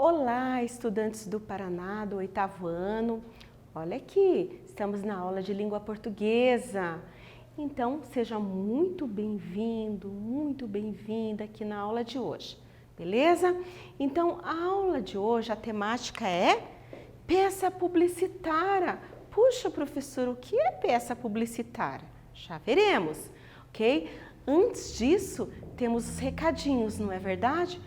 Olá, estudantes do Paraná, do 8º ano. Olha aqui, estamos na aula de língua portuguesa. Então, seja muito bem-vindo, muito bem-vinda aqui na aula de hoje, beleza? Então, a aula de hoje, a temática é peça publicitária. Puxa, professor, o que é peça publicitária? Já veremos, ok? Antes disso, temos os recadinhos, não é verdade?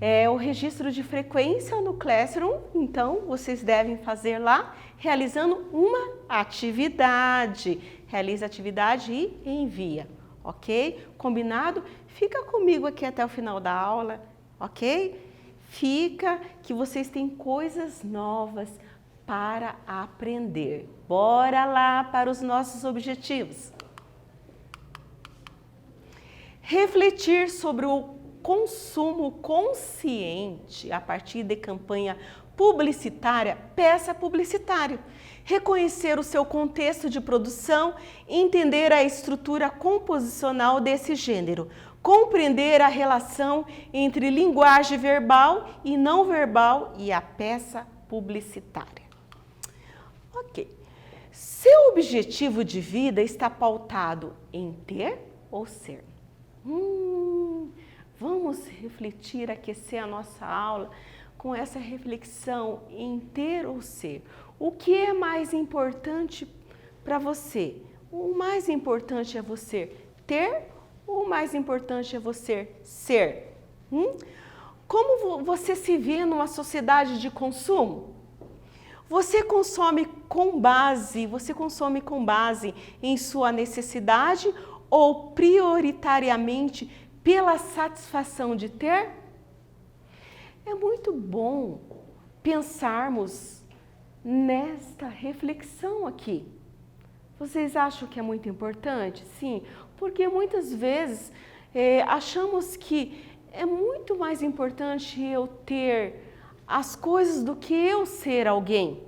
É o registro de frequência no Classroom, então vocês devem fazer lá, realizando uma atividade. Realiza a atividade e envia, ok? Combinado? Fica comigo aqui até o final da aula, ok? Fica que vocês têm coisas novas para aprender. Bora lá para os nossos objetivos. Refletir sobre o consumo consciente a partir de campanha publicitária, peça publicitária. Reconhecer o seu contexto de produção, entender a estrutura composicional desse gênero, compreender a relação entre linguagem verbal e não verbal e a peça publicitária. Ok. Seu objetivo de vida está pautado em ter ou ser? Vamos refletir, aquecer a nossa aula com essa reflexão em ter ou ser. O que é mais importante para você? O mais importante é você ter ou o mais importante é você ser? Como você se vê numa sociedade de consumo? Você consome com base em sua necessidade ou prioritariamente pela satisfação de ter? É muito bom pensarmos nesta reflexão aqui. Vocês acham que é muito importante? Sim, porque muitas vezes achamos que é muito mais importante eu ter as coisas do que eu ser alguém,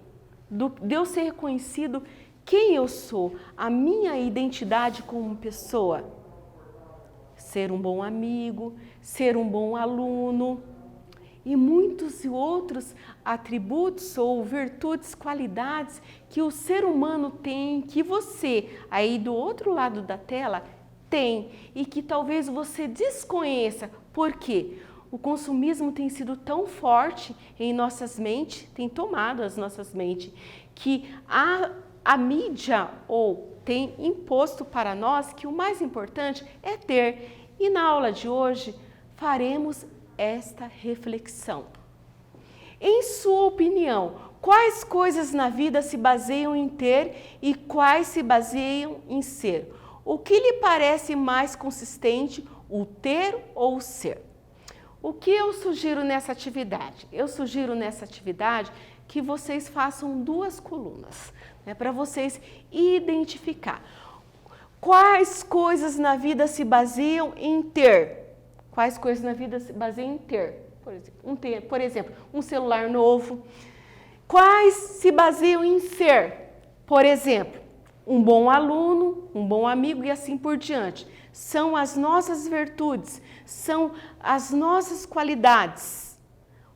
de eu ser reconhecido quem eu sou, a minha identidade como pessoa. Ser um bom amigo, ser um bom aluno e muitos outros atributos ou virtudes, qualidades que o ser humano tem, que você aí do outro lado da tela tem e que talvez você desconheça. Por quê? O consumismo tem sido tão forte em nossas mentes, tem tomado as nossas mentes, que a mídia tem imposto para nós que o mais importante é ter. E na aula de hoje faremos esta reflexão. Em sua opinião, quais coisas na vida se baseiam em ter e quais se baseiam em ser? O que lhe parece mais consistente, o ter ou o ser? O que eu sugiro nessa atividade? Eu sugiro nessa atividade que vocês façam 2 colunas, para vocês identificar. Quais coisas na vida se baseiam em ter? Quais coisas na vida se baseiam em ter? Por exemplo, um celular novo. Quais se baseiam em ser? Por exemplo, um bom aluno, um bom amigo e assim por diante. São as nossas virtudes, são as nossas qualidades,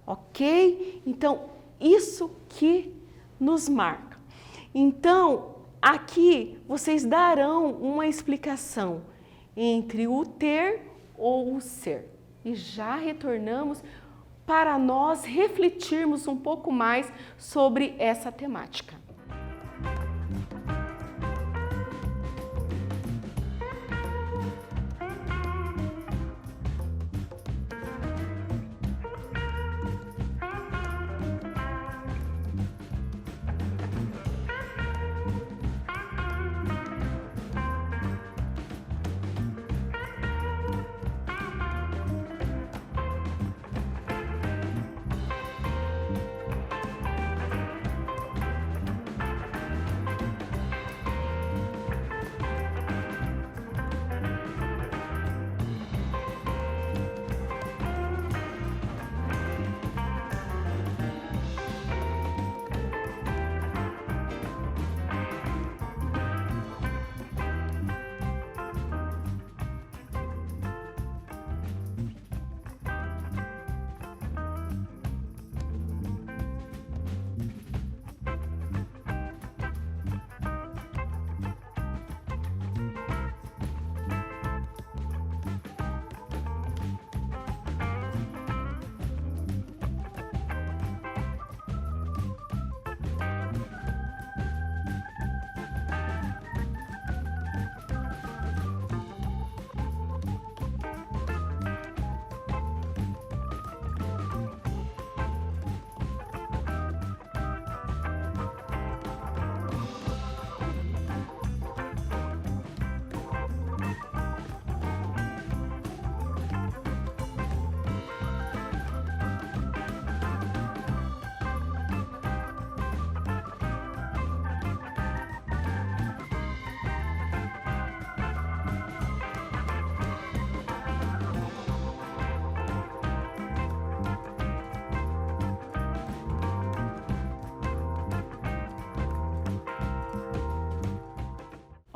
ok? Então, isso que nos marca. Então, aqui vocês darão uma explicação entre o ter ou o ser. E já retornamos para nós refletirmos um pouco mais sobre essa temática.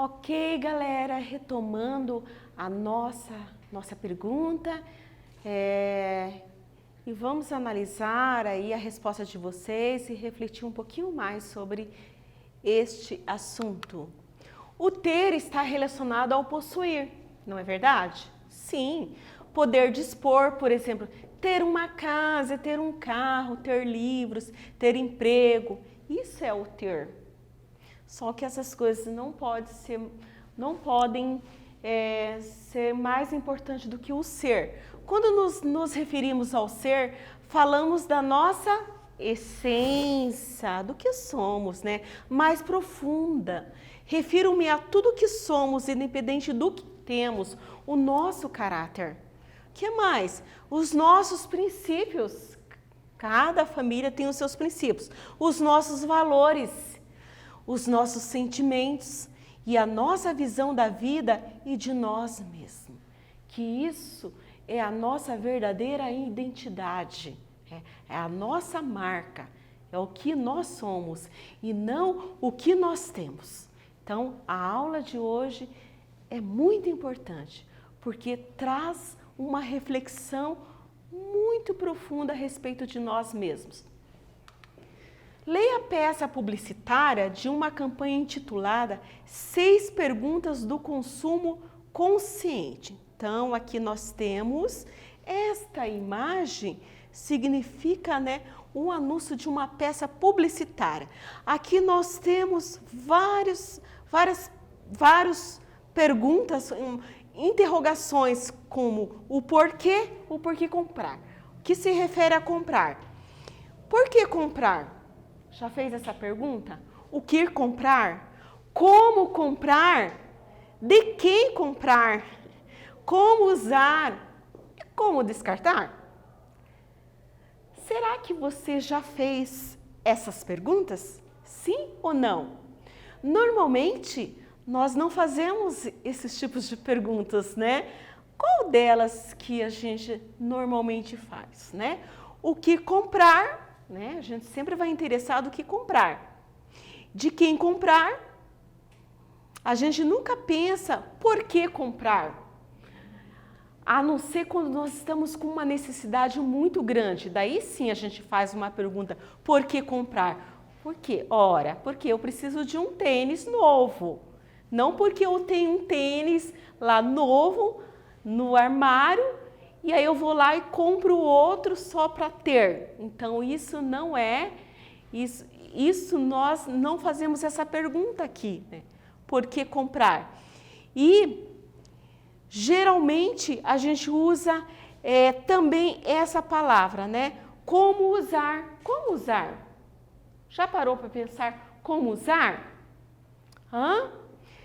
Ok, galera, retomando a nossa pergunta, e vamos analisar aí a resposta de vocês e refletir um pouquinho mais sobre este assunto. O ter está relacionado ao possuir, não é verdade? Sim, poder dispor, por exemplo, ter uma casa, ter um carro, ter livros, ter emprego, isso é o ter. Só que essas coisas não podem ser mais importantes do que o ser. Quando nos referimos ao ser, falamos da nossa essência, do que somos, né? Mais profunda. Refiro-me a tudo que somos, independente do que temos, o nosso caráter. O que mais? Os nossos princípios. Cada família tem os seus princípios. Os nossos valores, os nossos sentimentos e a nossa visão da vida e de nós mesmos. Que isso é a nossa verdadeira identidade, é a nossa marca, é o que nós somos e não o que nós temos. Então, a aula de hoje é muito importante, porque traz uma reflexão muito profunda a respeito de nós mesmos. Leia a peça publicitária de uma campanha intitulada 6 perguntas do consumo consciente. Então, aqui nós temos esta imagem, significa, um anúncio de uma peça publicitária. Aqui nós temos várias perguntas, interrogações como o porquê comprar. O que se refere a comprar? Por que comprar? Já fez essa pergunta? O que comprar? Como comprar? De quem comprar? Como usar? E como descartar? Será que você já fez essas perguntas? Sim ou não? Normalmente, nós não fazemos esses tipos de perguntas, né? Qual delas que a gente normalmente faz, né? O que comprar, né? A gente sempre vai interessado no que comprar. De quem comprar? A gente nunca pensa por que comprar. A não ser quando nós estamos com uma necessidade muito grande. Daí sim a gente faz uma pergunta, por que comprar? Por quê? Ora, porque eu preciso de um tênis novo. Não porque eu tenho um tênis lá novo no armário e aí eu vou lá e compro outro só para ter. Então isso não é, isso nós não fazemos essa pergunta aqui, né? Por que comprar? E geralmente a gente usa também essa palavra, né? Como usar? Como usar? Já parou para pensar como usar?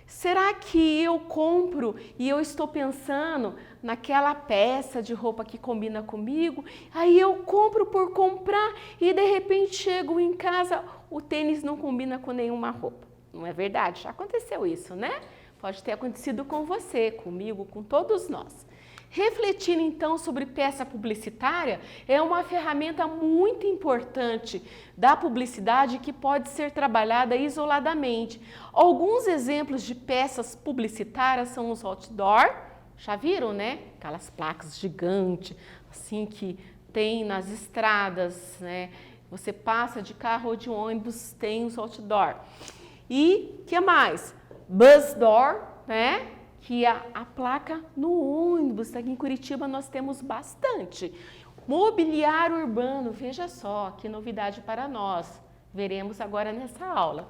Será que eu compro e eu estou pensando naquela peça de roupa que combina comigo? Aí eu compro por comprar e de repente chego em casa, o tênis não combina com nenhuma roupa. Não é verdade? Já aconteceu isso, né? Pode ter acontecido com você, comigo, com todos nós. Refletir então sobre peça publicitária é uma ferramenta muito importante da publicidade que pode ser trabalhada isoladamente. Alguns exemplos de peças publicitárias são os outdoor, já viram, né? Aquelas placas gigantes, assim que tem nas estradas, né? Você passa de carro ou de ônibus, tem os outdoor. E que mais? Bus door, né? Que é a placa no ônibus. Aqui em Curitiba nós temos bastante. Mobiliário urbano, veja só, que novidade para nós. Veremos agora nessa aula.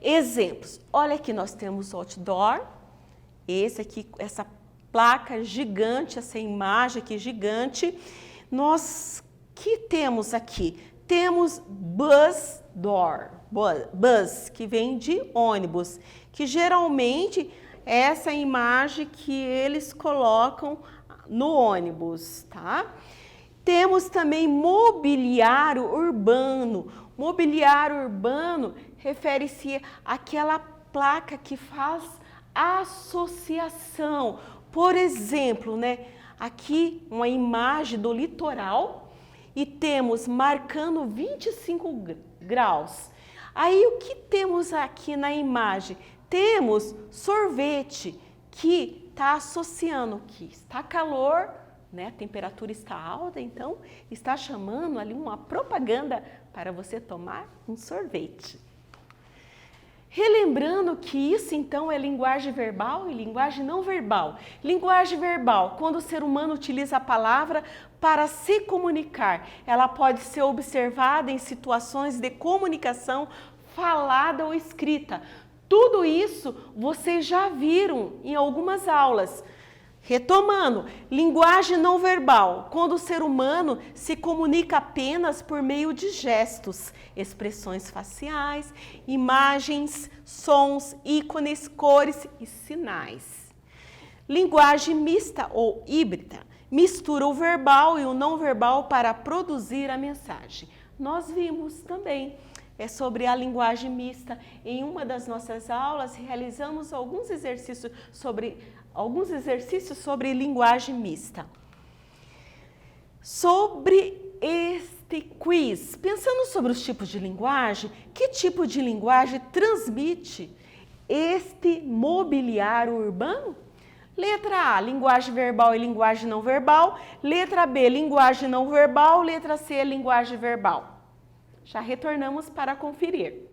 Exemplos. Olha aqui, nós temos outdoor. Esse aqui, essa placa gigante, essa imagem aqui gigante. Nós que temos aqui? Temos bus door. Bus, que vem de ônibus, que geralmente é essa imagem que eles colocam no ônibus, tá? Temos também mobiliário urbano. Mobiliário urbano refere-se àquela placa que faz associação. Por exemplo, né? Aqui uma imagem do litoral e temos marcando 25 graus. Aí o que temos aqui na imagem? Temos sorvete, que está associando que está calor, né? A temperatura está alta, então está chamando ali uma propaganda para você tomar um sorvete. Relembrando que isso então é linguagem verbal e linguagem não verbal. Linguagem verbal, quando o ser humano utiliza a palavra para se comunicar, ela pode ser observada em situações de comunicação falada ou escrita. Tudo isso vocês já viram em algumas aulas. Retomando, linguagem não verbal, quando o ser humano se comunica apenas por meio de gestos, expressões faciais, imagens, sons, ícones, cores e sinais. Linguagem mista ou híbrida, mistura o verbal e o não verbal para produzir a mensagem. Nós vimos também sobre a linguagem mista. Em uma das nossas aulas, realizamos alguns exercícios sobre linguagem mista. Sobre este quiz, pensando sobre os tipos de linguagem, que tipo de linguagem transmite este mobiliário urbano? Letra A, linguagem verbal e linguagem não verbal. Letra B, linguagem não verbal. Letra C, linguagem verbal. Já retornamos para conferir.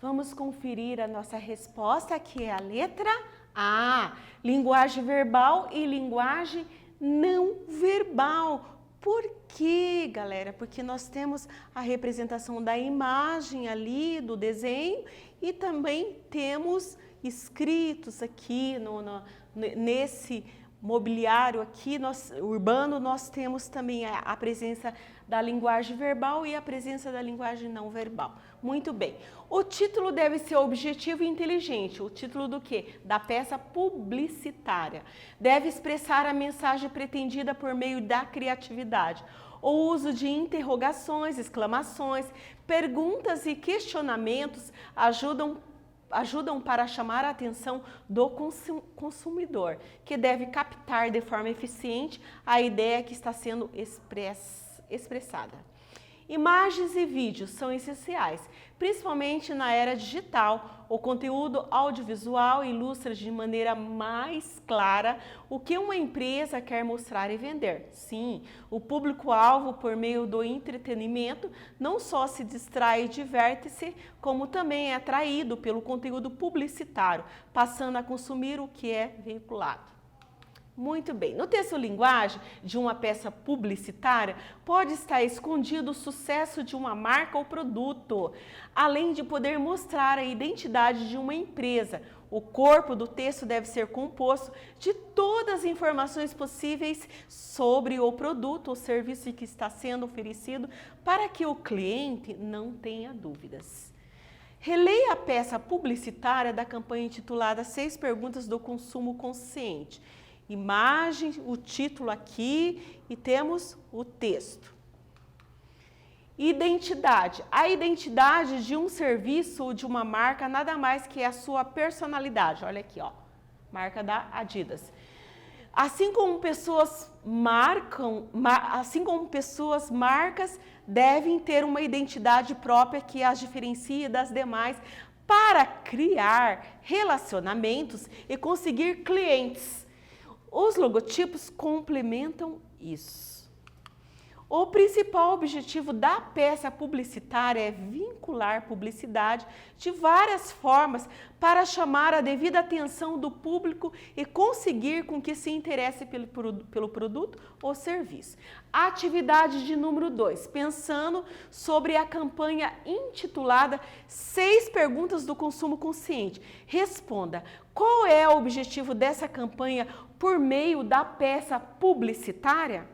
Vamos conferir a nossa resposta, que é a letra A. Linguagem verbal e linguagem não verbal. Por quê, galera? Porque nós temos a representação da imagem ali, do desenho, e também temos escritos aqui nesse mobiliário aqui urbano, nós temos também a presença da linguagem verbal e a presença da linguagem não verbal. Muito bem. O título deve ser objetivo e inteligente. O título do quê? Da peça publicitária. Deve expressar a mensagem pretendida por meio da criatividade. O uso de interrogações, exclamações, perguntas e questionamentos ajudam para chamar a atenção do consumidor, que deve captar de forma eficiente a ideia que está sendo expressada. Imagens e vídeos são essenciais, principalmente na era digital. O conteúdo audiovisual ilustra de maneira mais clara o que uma empresa quer mostrar e vender. Sim, o público-alvo, por meio do entretenimento, não só se distrai e diverte-se, como também é atraído pelo conteúdo publicitário, passando a consumir o que é veiculado. Muito bem. No texto-linguagem de uma peça publicitária, pode estar escondido o sucesso de uma marca ou produto, além de poder mostrar a identidade de uma empresa. O corpo do texto deve ser composto de todas as informações possíveis sobre o produto ou serviço que está sendo oferecido para que o cliente não tenha dúvidas. Releia a peça publicitária da campanha intitulada 6 Perguntas do Consumo Consciente. Imagem, o título aqui e temos o texto. Identidade. A identidade de um serviço ou de uma marca nada mais que a sua personalidade. Olha aqui, ó, marca da Adidas. Assim como marcas devem ter uma identidade própria que as diferencie das demais para criar relacionamentos e conseguir clientes. Os logotipos complementam isso. O principal objetivo da peça publicitária é vincular publicidade de várias formas para chamar a devida atenção do público e conseguir com que se interesse pelo produto ou serviço. Atividade de número 2, pensando sobre a campanha intitulada 6 Perguntas do Consumo Consciente. Responda, qual é o objetivo dessa campanha por meio da peça publicitária?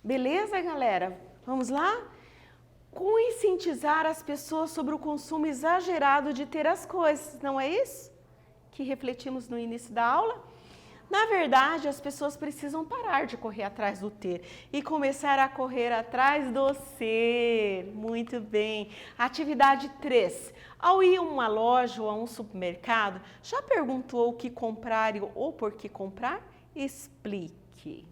Beleza, galera? Vamos lá? Conscientizar as pessoas sobre o consumo exagerado de ter as coisas, não é isso? Que refletimos no início da aula? Na verdade, as pessoas precisam parar de correr atrás do ter e começar a correr atrás do ser. Muito bem. Atividade 3. Ao ir a uma loja ou a um supermercado, já perguntou o que comprar ou por que comprar? Explique.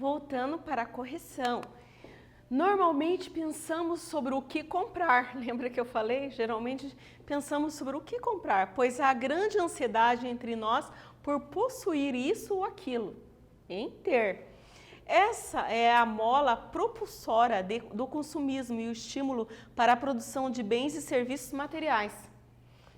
voltando para a correção. Normalmente pensamos sobre o que comprar. Lembra que eu falei? Geralmente pensamos sobre o que comprar, pois há grande ansiedade entre nós por possuir isso ou aquilo, em ter. Essa é a mola propulsora do consumismo e o estímulo para a produção de bens e serviços materiais.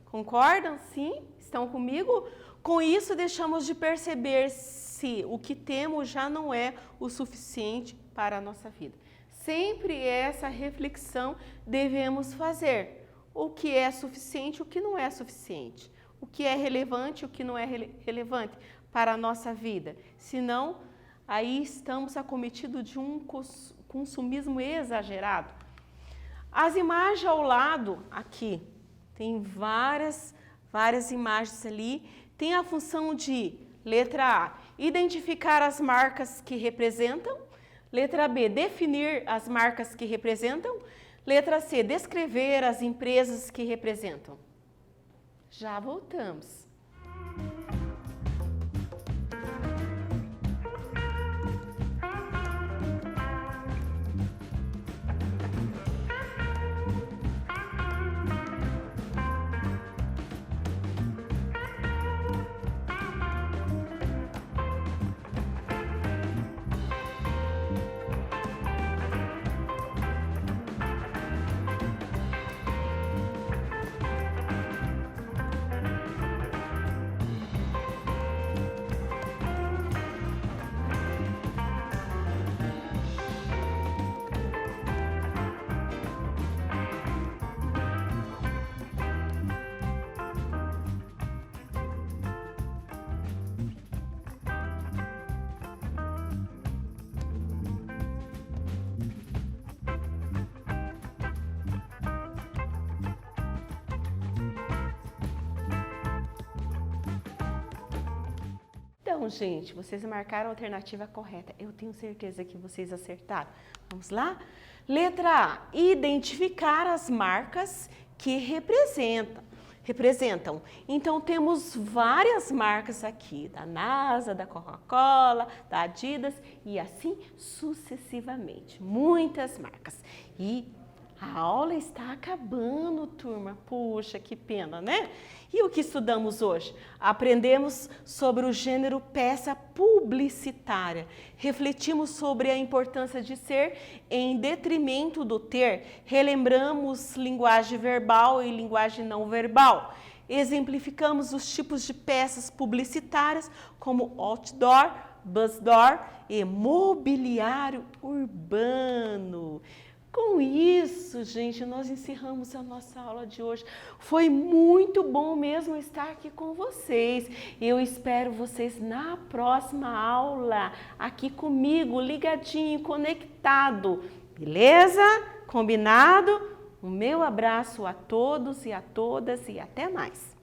Concordam? Sim? Estão comigo? Com isso, deixamos de perceber se o que temos já não é o suficiente para a nossa vida. Sempre essa reflexão devemos fazer. O que é suficiente, o que não é suficiente. O que é relevante, o que não é relevante para a nossa vida. Senão, aí estamos acometidos de um consumismo exagerado. As imagens ao lado, aqui, tem várias imagens ali, tem a função de, letra A, identificar as marcas que representam. Letra B, definir as marcas que representam. Letra C, descrever as empresas que representam. Já voltamos. Então, gente, vocês marcaram a alternativa correta. Eu tenho certeza que vocês acertaram. Vamos lá? Letra A, identificar as marcas que representam. Então, temos várias marcas aqui, da NASA, da Coca-Cola, da Adidas e assim sucessivamente. Muitas marcas. E a aula está acabando, turma. Puxa, que pena, né? E o que estudamos hoje? Aprendemos sobre o gênero peça publicitária. Refletimos sobre a importância de ser em detrimento do ter. Relembramos linguagem verbal e linguagem não verbal. Exemplificamos os tipos de peças publicitárias como outdoor, buzzdoor e mobiliário urbano. Com isso, gente, nós encerramos a nossa aula de hoje. Foi muito bom mesmo estar aqui com vocês. Eu espero vocês na próxima aula, aqui comigo, ligadinho, conectado. Beleza? Combinado? Um meu abraço a todos e a todas e até mais.